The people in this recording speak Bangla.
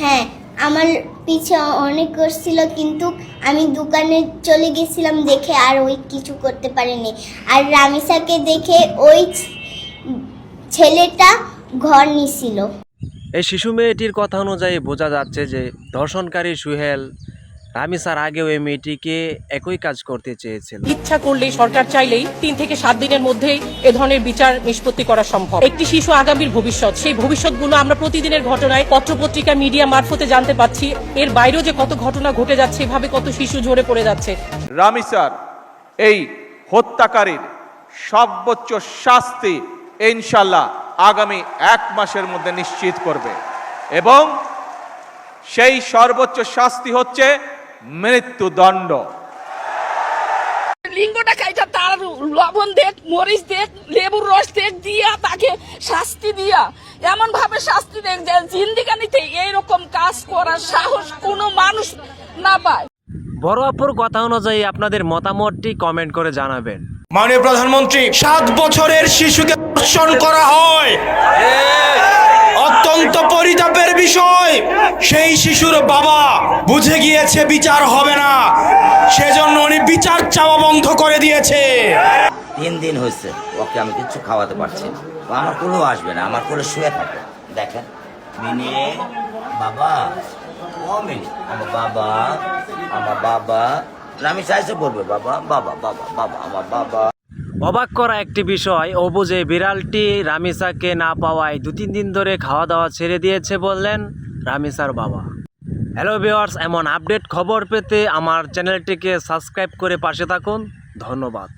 হ্যাঁ, আমার পিছে অনেক করছিল, কিন্তু আমি দোকানে চলে গেছিলাম দেখে আর ওই কিছু করতে পারিনি। আর রামিসাকে দেখে ওই ছেলেটা ঘর নিছিল। এই শিশু মেয়েটির কথা অনুযায়ী বোঝা যাচ্ছে যে ধর্ষণকারী সুহেল রামিসার আগেও এই মেয়েটিকে একই কাজ করতে চেয়েছিল। ইচ্ছা করলেই, সরকার চাইলেই 3 থেকে 7 দিনের মধ্যেই এ ধরনের বিচার নিষ্পত্তি করা সম্ভব। একটি শিশু আগামীর ভবিষ্যৎ, সেই ভবিষ্যৎগুলো আমরা প্রতিদিনের ঘটনায় পত্রপত্রিকা মিডিয়া মারফতে জানতে পাচ্ছি। এর বাইরেও যে কত ঘটনা ঘটে যাচ্ছে, এভাবে কত শিশু ঝরে পড়ে যাচ্ছে। রামিসার এই হত্যাকারীর সর্বোচ্চ শাস্তি ইনশাল্লাহ আগামী 1 মাসের মধ্যে নিশ্চিত করবে, এবং সেই সর্বোচ্চ শাস্তি হচ্ছে মৃত্যুদণ্ড। লিঙ্গটা কাইটা তার লবণ দেখ, মরিচ দেখ, লেবুর রস দেখ দিয়া তাকে শাস্তি দিয়া এমন ভাবে শাস্তি দেখ যে জিন্দিগানিতে এইরকম কাজ করার সাহস কোনো মানুষ না পায়। বড় আপুর কথা অনুযায়ী আপনাদের মতামতটি কমেন্ট করে জানাবেন। মাননীয় প্রধানমন্ত্রী, 7 বছরের শিশুকে ধর্ষণ করা হয়, অত্যন্ত পরিতাপের বিষয়। সেই শিশুর বাবা বুঝে গিয়েছে বিচার হবে না, সেজন্য উনি বিচার চাওয়া বন্ধ করে দিয়েছে। 3 দিন হয়েছে ওকে আমি কিচ্ছু খাওয়াতে পারছি না, ও আমার কোলেও আসবে না, আমার কোলে শুয়ে থাকে। দেখেন মিনি, বাবা, ও মিনি, আমার বাবা, আমার বাবা। আমি চাইছে বলবে বাবা বাবা বাবা বাবা, আমার বাবা। অবাক করা একটি বিষয়, অবু যে বিড়ালটি রামিসাকে না পাওয়ায় 2-3 দিন ধরে খাওয়া দাওয়া ছেড়ে দিয়েছে বললেন রামিসার বাবা। হ্যালো ভিউয়ার্স, এমন আপডেট খবর পেতে আমার চ্যানেলটিকে সাবস্ক্রাইব করে পাশে থাকুন। ধন্যবাদ।